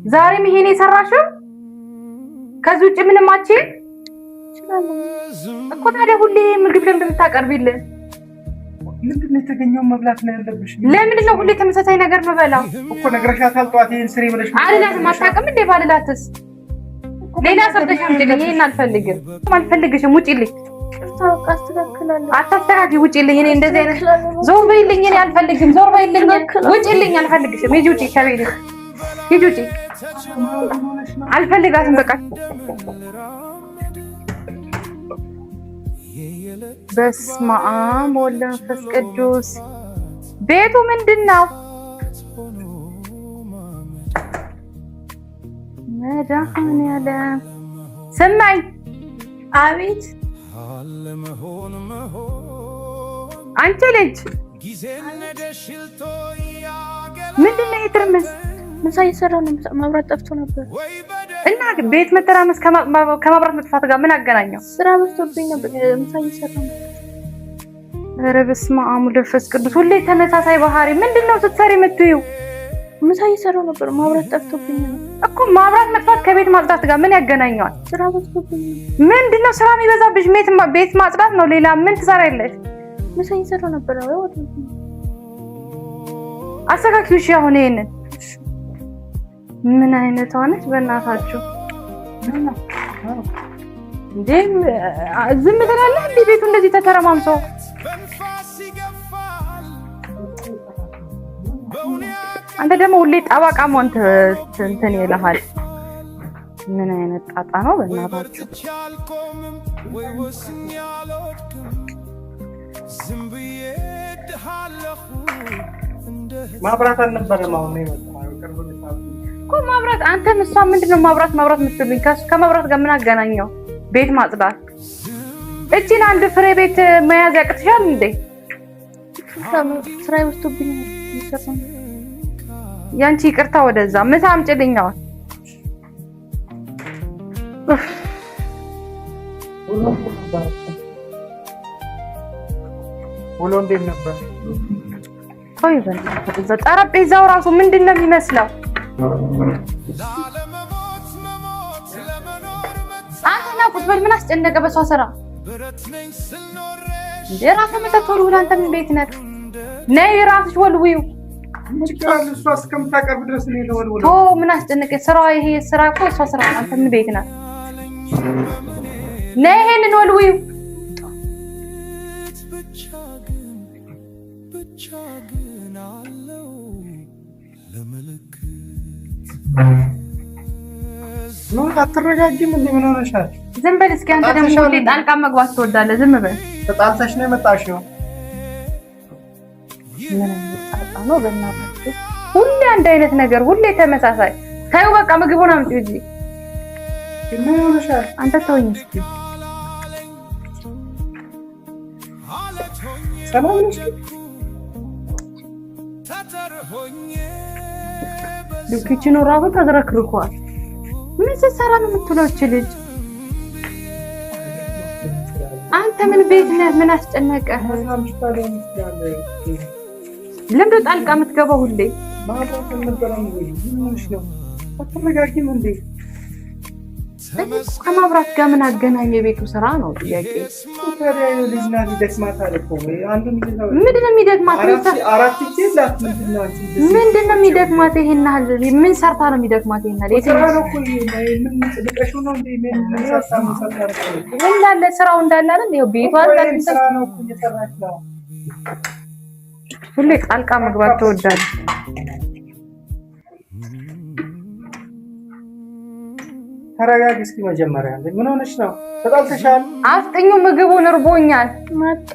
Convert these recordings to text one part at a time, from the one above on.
ዛሬም ይሄን የሰራሽው ከዚህ ውጭ ምንም አትችይም እኮ። ታዲያ ሁሌ ምግብ ለምን ታቀርቢልን? ምንድነው የተገኘው መብላት ነው ያለብሽ? ለምንድን ነው ሁሌ ተመሳሳይ ነገር መበላው? እኮ ነግረሻታል። ጠዋት ይሄን ስሪ ብለሽ አልላትም። አታውቅም እንዴ? ባልላትስ ሌላ ሰርተሽ አምጪልኝ። ይሄን አልፈልግም፣ አልፈልግሽም። ውጪልኝ። አታስተካክሊ። ውጪልኝ። እኔ እንደዚህ አይነት ዞር በይልኝ። እኔ አልፈልግም። ዞር በይልኝ። ውጪልኝ። አልፈልግሽም። ሂጂ፣ ውጪ ከቤቴ ሂጂ፣ ውጪ። አልፈልጋትም። በቃ በስመ አብ ወወልድ ወመንፈስ ቅዱስ። ቤቱ ምንድነው? መድኃኒዓለም ስማኝ። አቤት። አንቺ ልጅ ምንድነው የትርምስ? ምሳ እየሰራሁ ነው። መብራት ጠፍቶ ነበር እና ቤት መተራመስ ከመብራት መጥፋት ጋር ምን አገናኘው? ስራ በዝቶብኝ ነበር። ምሳ እየሰራሁ ነው። ኧረ በስመ አብ ወወልድ ወመንፈስ ቅዱስ። ሁሌ ተመሳሳይ ባህሪ። ምንድነው ስትሰሪ የምትይው? ምሳ እየሰራሁ ነበር። መብራት ጠፍቶብኝ ነው እኮ። መብራት መጥፋት ከቤት ማጽዳት ጋር ምን ያገናኘዋል? ስራ በዝቶብኝ ነው። ምንድነው ስራ የሚበዛብሽ? ቤት ማጽዳት ነው። ሌላ ምን ትሰሪያለሽ? ምሳ እየሰራሁ ነበር። አስተካክዪው። እሺ አሁን ይሄንን ምን አይነት ሆነች? በእናታችሁ እንዴ ዝም ትላለህ እንዴ? ቤቱ እንደዚህ ተተረማምሶ አንተ ደግሞ ሁሌ ጠባቃ መሆን እንትን ይልሃል። ምን አይነት ጣጣ ነው በእናታችሁ? ማብራት አልነበረም። አሁን ነው የመጣው እኮ ማብራት። አንተም እሷ ምንድነው ማብራት የምትሉኝ? ከማብራት ጋር ምን አገናኘው? ቤት ማጽዳት። እቺን አንድ ፍሬ ቤት መያዝ ያቅትሻል እንዴ? ስራ ይወስዱብኝ ነው። ያንቺ ይቅርታ ወደዛ። ምሳ አምጪልኝ አሁን። ውሎ እንዴት ነበር? ቆይ በእናትህ እዛ ጠረጴዛው ራሱ ምንድነው የሚመስለው? አንተና ቁጭ በል። ምን አስጨነቀ በሷ ስራ እንዴ? ራስህ መተቶሉ አንተ ምን ቤት ነህ? ነይ ራስሽ ወልዊው። እሷ እስከምታቀርብ ድረስ ነው የወልወለው። ቶ ምን አስጨነቀ? ስራዋ ይሄ ስራ እኮ እሷ ስራ። አንተ ምን ቤት ነህ? ነይ ይሄንን ወልዊው። ነው አትረጋጊም እንዴ? ምን ሆነሻል? ዝም በል እስኪ። አንተ ደግሞ ሁሌ ጣልቃ መግባት ትወዳለህ። ዝም በል። ተጣልተሽ ነው የመጣሽው? ምን ጣጣ ነው በእናትህ? ሁሌ አንድ አይነት ነገር፣ ሁሌ ተመሳሳይ። ታዩ በቃ ምግቡን አምጪው እንጂ። ምን ሆነሻል? አንተ ተወኝ እስኪ። ሰላም ነሽ? ኪችኑ ራሱ ተዝረክርኳል። ምን ስትሰራ ነው የምትውለው እች ልጅ? አንተ ምን ቤት ነህ? ምን አስጨነቀ? ለምንድን ነው ጣልቃ የምትገባው ሁሌ? አትረጋጊም እንዴ? ከማብራት ጋር ምን አገናኘ? የቤቱ ስራ ነው ጥያቄ። ምንድን ነው የሚደግማት? ምንድን ነው የሚደግማት? ይሄን ያህል ምን ሰርታ ነው የሚደግማት? ይሄን እንዳለ ስራው እንዳለ አይደል? ይኸው ቤቷ ሁሌ ጣልቃ መግባት ትወዳለች። ተረጋጊ እስኪ መጀመሪያ። ምን ሆነሽ ነው? ተጣልተሻል? አፍጥኙ። ምግቡን እርቦኛል። መጣ።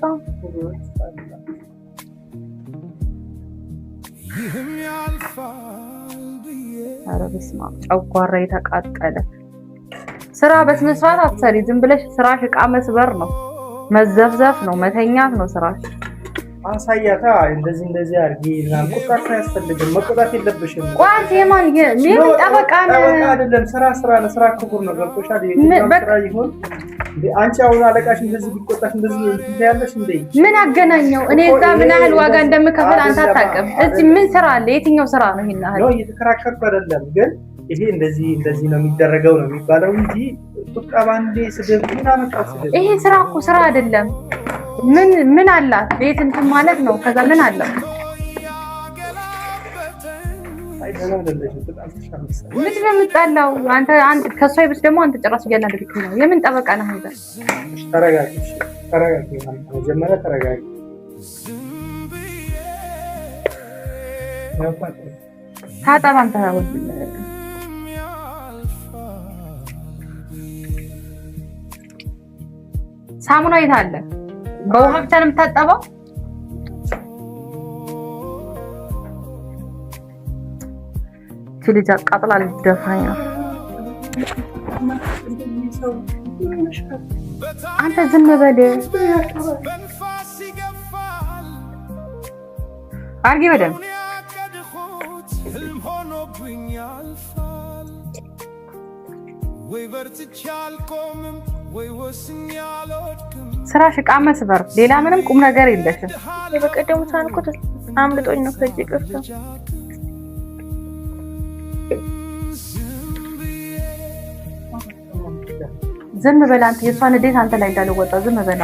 ኧረ በስመ አብ። ጨጓራ የተቃጠለ ስራ በስነ ስርዓት አትሰሪ። ዝም ብለሽ ስራሽ ዕቃ መስበር ነው፣ መዘፍዘፍ ነው፣ መተኛት ነው ስራሽ። አሳያታ እንደዚህ አድርጊ። ቁጣት አያስፈልግም። መቆጣት የለብሽም። ቋንት የማን ጠበቃ ነው? አይደለም። ስራ ነው። ስራ ክቡር ነው። ገብቶሻል? ስራ ይሁን እንዴ? አንቺ አሁን አለቃሽ እንደዚህ ቢቆጣሽ እንደዚህ ያለሽ እንዴ? ምን አገናኘው? እኔ እዛ ምን ያህል ዋጋ እንደምከፍል አንተ አታውቅም። እዚህ ምን ስራ አለ? የትኛው ስራ ነው ይሄን ያህል? ነው እየተከራከርኩ አይደለም፣ ግን ይሄ እንደዚህ ነው የሚደረገው ነው የሚባለው እንጂ ቁጠባ እንደ ስድብ ምናምን አስደብ። ይሄ ስራ እኮ ስራ አይደለም። ምን አላት ቤት እንትን ማለት ነው። ከዛ ምን አለው? ምንድን ነው የምጣላው? አንተ ከሷ ይብስ ደግሞ አንተ ጭራሽ እያናደድክ ነው። የምን ጠበቃ ነህ አንተ? ተረጋጊ፣ ተረጋጊ። መጀመሪያ ተረጋጊ። ታጠባ አንተ ሳሙና የት አለ? በውሃ ብቻ ነው የምታጠበው? ልጅ አቃጥላ ልትደፋኝ ነው። አንተ ዝም በል አርጊ በደምብ ስራሽ ዕቃ መስበር፣ ሌላ ምንም ቁም ነገር የለሽም። በቀደሙ ሳንኩት አምልጦኝ ነው ከዚህ ቅርታ ዝም በል አንተ። የሷን እንዴት አንተ ላይ እንዳልወጣ ዝም በል።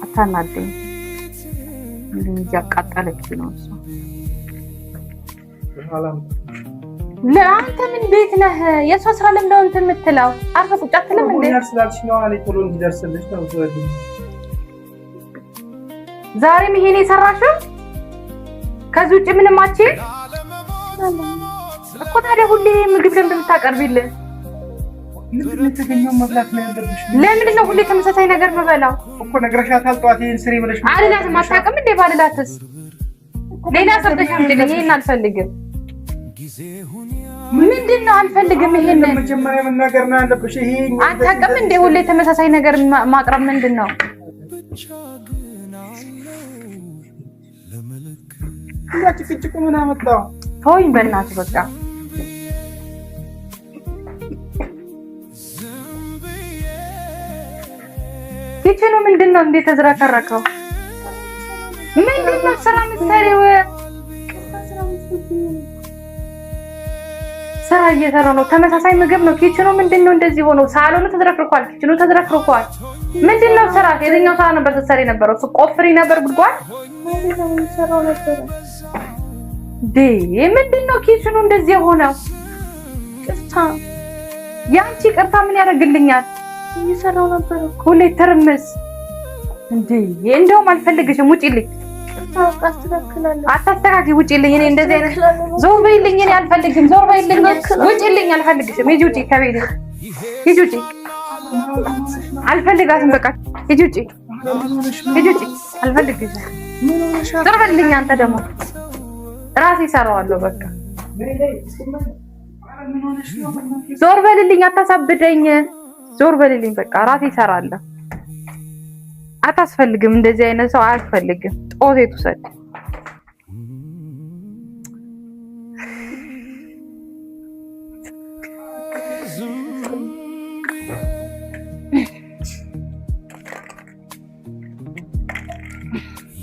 አታናደኝ። እንዴ ያቃጠለች ነው እሷ። ለአንተ ምን ቤት ነህ? የሷ ስራ ለምንድነው እንትን የምትለው? አርፈህ ቁጭ አትልም እንዴ? ዛሬም ይሄን የሰራሽው ከዚህ ውጭ ምንም አትችይም እኮ። ታዲያ ሁሌ ምግብ ለምን እንደምታቀርቢልህ? ለምንድን ነው ሁሌ ተመሳሳይ ነገር የምበላው? እኮ ነግረሻታል። ጠዋት ይሄን ስሪ ብለሽ አልላትም። አታውቅም እንዴ? ባልላትስ ሌላ ሰርተሽ አምጪልኝ። ይሄን አልፈልግም። ምንድን ነው አልፈልግም? ይሄን መጀመሪያ መናገር ነው ያለብሽ። ይሄ አታውቅም እንዴ? ሁሌ ተመሳሳይ ነገር ማቅረብ ምንድን ነው? ጭቅጭቁ ምን አመጣው? ተወኝ በእናትህ በቃ። ኪችኑ ምንድን ነው እንዴ ተዝረከረከው? ምንድን ነው ስራ የምትሰሪው? ስራ እየሰራ ነው። ተመሳሳይ ምግብ ነው። ኪችኑ ምንድን ነው እንደዚህ ሆኖ? ሳሎኑ ተዝረክርኳል፣ ኪችኑ ተዝረክርኳል። ምንድን ነው ስራ? የትኛው ስራ ነበር ስትሰሪ ነበረው? ቆፍሪ ነበር ጉድጓድ? ምንድን ነው ኪችኑ እንደዚህ የሆነው? ቅርታ፣ ያንቺ ቅርታ ምን ያደርግልኛል? እየሰራው ነበር እኮ ሁሌ ትርምስ እንዴ! እንደውም አልፈልግሽም፣ ውጪልኝ። አስተካክላለሁ። አታስተካክሊ፣ ውጪልኝ። እኔ እንደዚህ አይነት ዞር በይልኝ። እኔ አልፈልግም። ዞር በይልኝ፣ ውጪልኝ። አልፈልግሽም። ሂጂ ውጪ፣ ከቤቴ ሂጂ ውጪ። አልፈልጋትም። በቃ ሂጂ ውጪ፣ ሂጂ ውጪ። አልፈልግሽም። ዞር በይልኝ። አንተ ደግሞ ራሴ እሰራዋለሁ። በቃ ዞር በልልኝ፣ አታሳብደኝ። ዞር በልልኝ። በቃ ራሴ እሰራለሁ። አታስፈልግም። እንደዚህ አይነት ሰው አያስፈልግም። ጦሴት ውሰድ።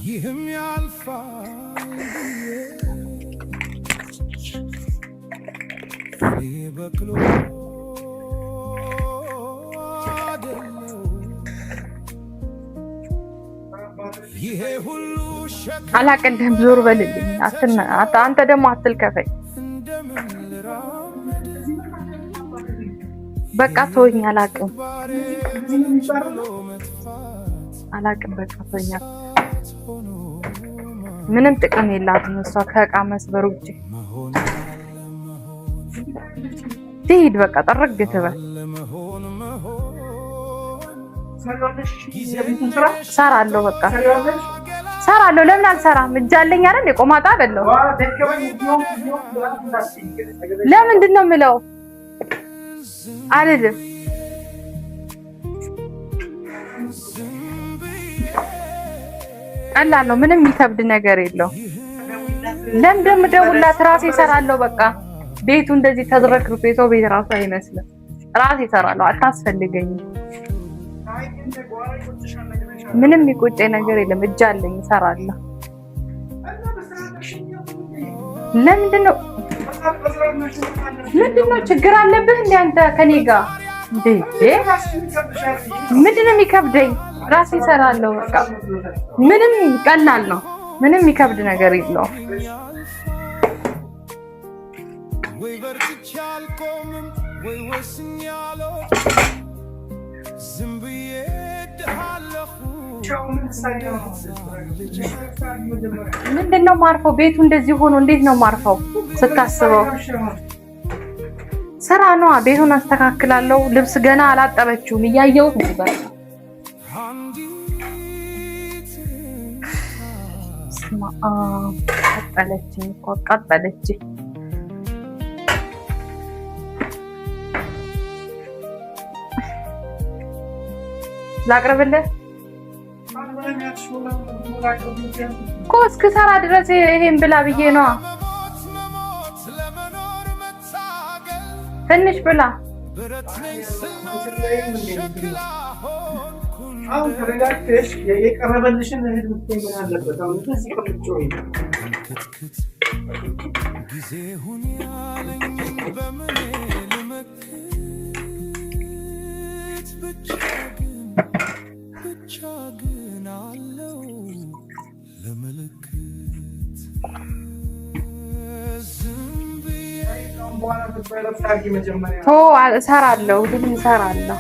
ይህም ያልፋል በክሎ አላቀደም። ዞር በልልኝ። አንተ ደግሞ አትልከፈኝ። በቃ ተወኝ። አላቅም። በቃ ተወኝ። ምንም ጥቅም የላትም እሷ ከዕቃ መስበር ውጪ። ትሂድ በቃ ጠረግ ትበል። ሰራለሁ በቃ ሰራለሁ። ለምን አልሰራም? እጅ አለኝ አይደል? ቆማጣ አይደለም። ለምንድን ነው የምለው? አልልም። ቀላል ነው። ምንም የሚከብድ ነገር የለው። ለምን ደምደውላት ራሴ እሰራለሁ። በቃ ቤቱ እንደዚህ ተዝረክርኩ። የሰው ቤት ራሱ አይመስልም። ራሴ እሰራለሁ። አታስፈልገኝም። ምንም የሚቆጨኝ ነገር የለም። እጅ አለኝ፣ እሰራለሁ። ለምንድነው ችግር አለብህ እንዴ አንተ ከኔ ጋር እንዴ? ምንድነው የሚከብደኝ? ራሴ እሰራለሁ። በቃ ምንም ቀላል ነው። ምንም የሚከብድ ነገር የለውም። ወይ በርትቼ አልቆምም ወይ ወስኛለሁ ዝም ብዬ እድሃለሁ። ምንድነው ማርፈው? ቤቱ እንደዚህ ሆኖ እንዴት ነው ማርፈው? ስታስበው ስራ ነዋ። ቤቱን አስተካክላለሁ። ልብስ ገና አላጠበችውም እያየሁት ነበር። አቃጠለችኝ እኮ አቃጠለችኝ። ላቅርብልህ እኮ እስክሰራ ድረስ ይሄን ብላ ብዬ ነዋ። ትንሽ ብላ አሁን ተረጋግተሽ የቀረበልሽን እህል ምትይኝ አለበት። አሁን እዚህ ቆንጆ ጊዜ ሁን ያለኝ በምን ልመክት ብቻ ግን አለው ለምልክት እሰራለሁ ግን እሰራለሁ።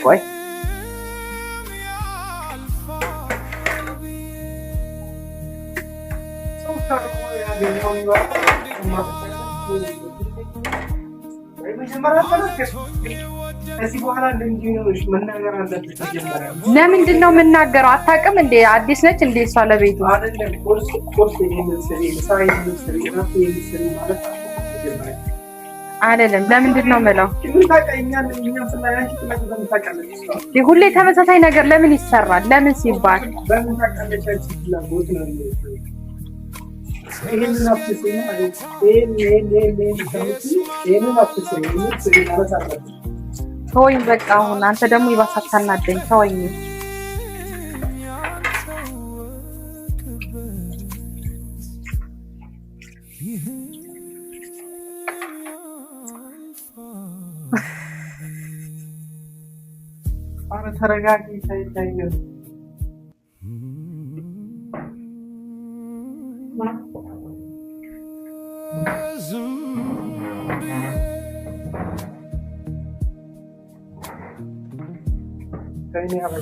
ቆይ ለምንድን ነው የምናገረው? አታውቅም እንዴ? አዲስ ነች እንዴ እሷ ለቤቱ? አይደለም። ለምንድን ነው የምለው? ሁሌ ተመሳሳይ ነገር ለምን ይሰራል? ለምን ሲባል ተወኝ በቃ። አሁን አንተ ደግሞ ይባሳት ታናደኝ። ተወኝ። ኧረ ተረጋጊ። ታይታየ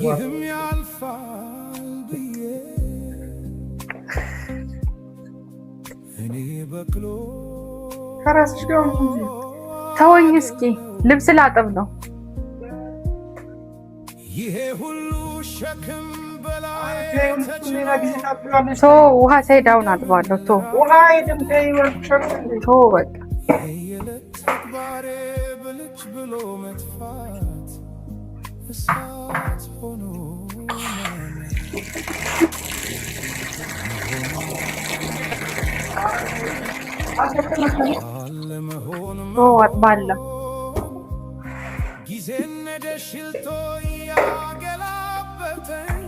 ይህም ያልፋል ብዬ እኔ በቅሎ ከራስሽ ጋር ተወኝ እስኪ። ልብስ ላጥብ ነው። ይሄ ሁሉ ሸክም በላይ ውሃ ሳይዳውን አጥባለሁ። በቃ የዕለት ተግባሬ ብልጭ ብሎ መጥፋት እሳት ሆኖ አጥባለሁ። ጊዜ ነደሽልቶ ያገላበተኝ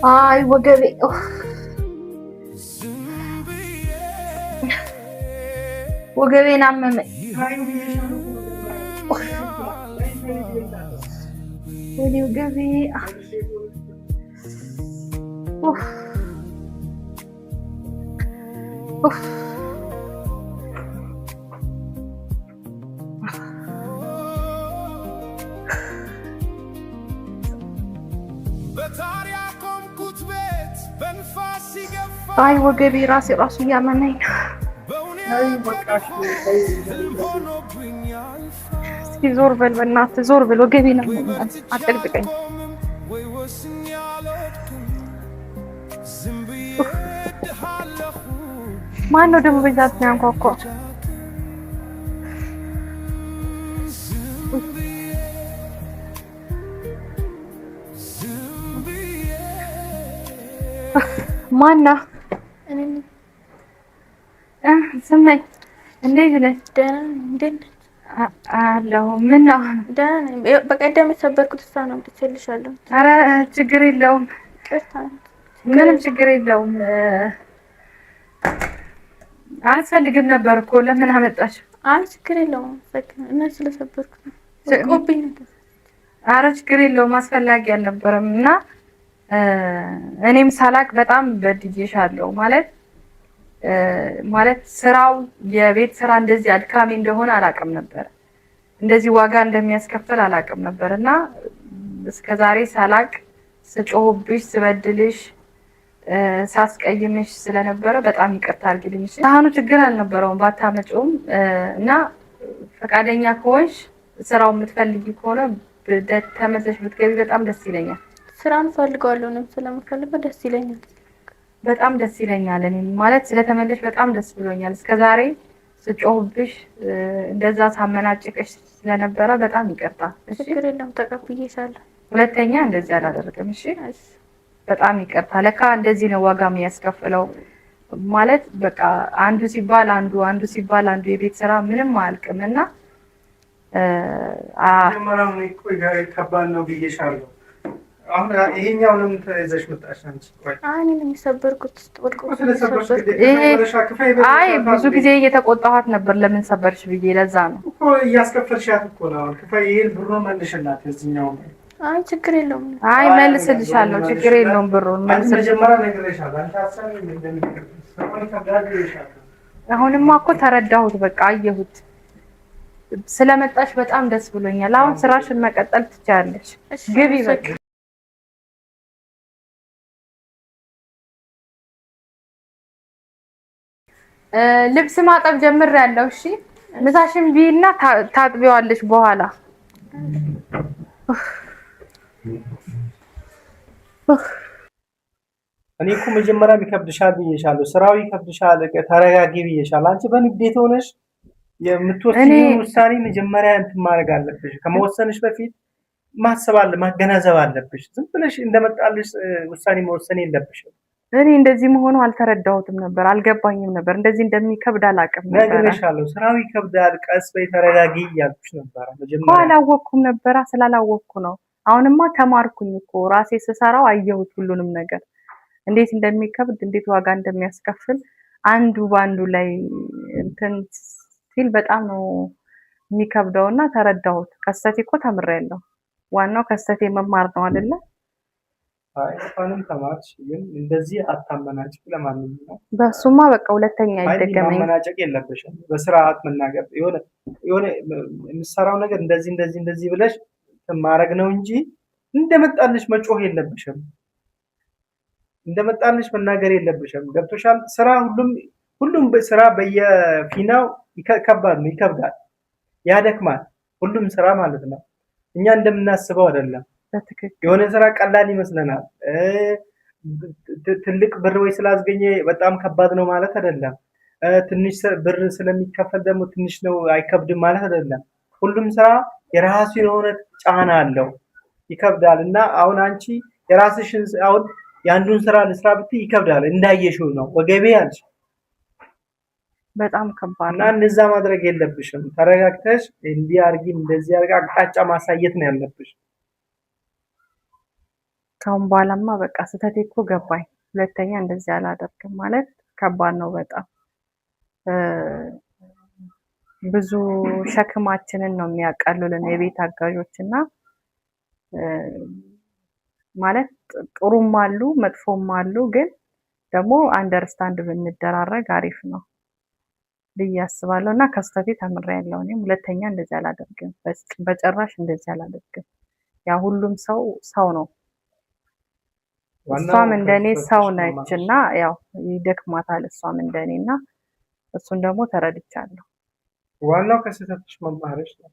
አይ ወገቤ ወገቤን አመመኝ። ወገቤ አይ ወገቤ ራሱ እያመመኝ ነው። እስኪ ዞር በል በእናትህ ዞር በል። ወገቤን አጠቅጥቀኝ። ማነው ደግሞ በዛት ያንኳኳ? ማነው? ስመኝ እንዴት ነህ? ደህና ነኝ። አለሁ። ምን ነው? ደህና ነኝ። በቀደም የሰበርኩት እሷ ነው ብትችልሻለሁ። ኧረ ችግር የለውም። ምንም ችግር የለውም። አያስፈልግም ነበር እኮ ለምን አመጣሽ? አይ ችግር የለውም። እና ስለሰበርኩት ነው ቆብኝ ነበር። ኧረ ችግር የለውም። አስፈላጊ አልነበረም። እና እኔም ሳላቅ በጣም በድዬሻለሁ። ማለት ስራው የቤት ስራ እንደዚህ አድካሚ እንደሆነ አላውቅም ነበር። እንደዚህ ዋጋ እንደሚያስከፍል አላውቅም ነበር እና እስከዛሬ ሳላቅ ስጮህብሽ፣ ስበድልሽ፣ ሳስቀይምሽ ስለነበረ በጣም ይቅርታ አድርጊልኝ። ሳህኑ ችግር አልነበረውም ባታመጪውም እና ፈቃደኛ ከሆንሽ ስራው የምትፈልጊ ከሆነ ተመለሽ ብትገቢ በጣም ደስ ይለኛል። ስራን ፈልገዋለሁ ነው ስለምፈልገው ደስ ይለኛል። በጣም ደስ ይለኛል። እኔ ማለት ስለተመለሽ በጣም ደስ ብሎኛል። እስከዛሬ ስጮህብሽ እንደዛ ሳመናጭቅሽ ስለነበረ በጣም ይቅርታ። ችግር የለም ተቀብዬሻለሁ። ሁለተኛ እንደዚህ አላደርግም። እሺ በጣም ይቅርታ። ለካ እንደዚህ ነው ዋጋ የሚያስከፍለው። ማለት በቃ አንዱ ሲባል አንዱ ሲባል አንዱ የቤት ስራ ምንም አያልቅም እና ከባድ ነው ብዬሻለሁ። አሁን ይሄኛው ለምን ተይዘሽ መጣሽ አንቺ? አይ እኔ የሰበርኩት አይ ብዙ ጊዜ እየተቆጣኋት ነበር ለምን ሰበርሽ ብዬ። ለዛ ነው እኮ እያስከፈልሻት እኮ ነው። ክፈይ ይሄን ብሩ መልሽላት የዚህኛው። አይ ችግር የለውም። አይ መልስልሻለሁ። ችግር የለውም። ብሩን መጀመሪያ ነግሬሻለሁ። አንቺ አሰሚ እንደምትከፍል አሁንማ እኮ ተረዳሁት። በቃ አየሁት። ስለመጣሽ በጣም ደስ ብሎኛል። አሁን ስራሽን መቀጠል ትችያለሽ። ግቢ በቃ። ልብስ ማጠብ ጀምሬያለሁ። እሺ ምሳሽን ቢና ታጥቢዋለሽ በኋላ። እኔ እኮ መጀመሪያ ይከብድሻል ብዬሻለሁ። ስራው ይከብድሻል። ተረጋጊ ብዬሻለሁ። አንቺ በንዴት ሆነሽ የምትወስኚውን ውሳኔ መጀመሪያ እንትን ማድረግ አለብሽ። ከመወሰንሽ በፊት ማገናዘብ አለብሽ። ዝም ብለሽ እንደመጣልሽ ውሳኔ መወሰን የለብሽም። እኔ እንደዚህ መሆኑ አልተረዳሁትም ነበር፣ አልገባኝም ነበር። እንደዚህ እንደሚከብድ አላውቅም ነበር። ነግሬሻለሁ። ስራው ይከብዳል። ቀስ በይ ተረጋጊ እያልኩሽ ነበር። መጀመሪያ አላወቅኩም ነበር። ስላላወቅኩ ነው። አሁንማ ተማርኩኝ እኮ ራሴ ስሰራው አየሁት ሁሉንም ነገር እንዴት እንደሚከብድ እንዴት ዋጋ እንደሚያስከፍል አንዱ ባንዱ ላይ እንትን ሲል በጣም ነው የሚከብደውና ተረዳሁት። ከስተቴ እኮ ተምሬያለሁ። ዋናው ከስተቴ መማር ነው አይደለ? አይ እንኳንም ተማርሽ፣ ግን እንደዚህ አታመናጭ። ለማንኛውም በሱማ በቃ ሁለተኛ አይደገመኝ። ማመናጨቅ የለብሽም። በስርዓት መናገር የሆነ የምትሰራው ነገር እንደዚህ ብለሽ ማድረግ ነው እንጂ እንደመጣልሽ መጮህ የለብሽም። እንደመጣልሽ መናገር የለብሽም። ገብቶሻል? ስራ ሁሉም ስራ በየፊናው ከባድ ነው፣ ይከብዳል፣ ያደክማል። ሁሉም ስራ ማለት ነው። እኛ እንደምናስበው አይደለም። የሆነ ስራ ቀላል ይመስለናል። ትልቅ ብር ወይ ስላስገኘ በጣም ከባድ ነው ማለት አይደለም። ትንሽ ብር ስለሚከፈል ደግሞ ትንሽ ነው አይከብድም ማለት አይደለም። ሁሉም ስራ የራሱ የሆነ ጫና አለው፣ ይከብዳል። እና አሁን አንቺ የራስሽን አሁን የአንዱን ስራ ልስራ ብትይ ይከብዳል። እንዳየሽው ነው ወገቤ አልሽ። በጣም ከባድ እና እንደዛ ማድረግ የለብሽም። ተረጋግተሽ እንዲህ አርጊ እንደዚህ አርጋ አቅጣጫ ማሳየት ነው ያለብሽ። ካሁን በኋላማ በቃ ስህተቴ እኮ ገባኝ። ሁለተኛ እንደዚህ አላደርግም ማለት ከባድ ነው በጣም ብዙ ሸክማችንን ነው የሚያቀሉልን የቤት አጋዦችና ማለት ጥሩም አሉ መጥፎም አሉ። ግን ደግሞ አንደርስታንድ ብንደራረግ አሪፍ ነው ብዬ አስባለሁ። እና ከስተቴ ተምሬያለሁ። እኔም ሁለተኛ እንደዚህ አላደርግም፣ በጭራሽ እንደዚህ አላደርግም። ያ ሁሉም ሰው ነው። እሷም እንደኔ ሰው ነች እና ያው ይደክማታል እሷም እንደኔና እሱን ደግሞ ተረድቻለሁ። ዋናው ከስህተትሽ መማርሽ ነው።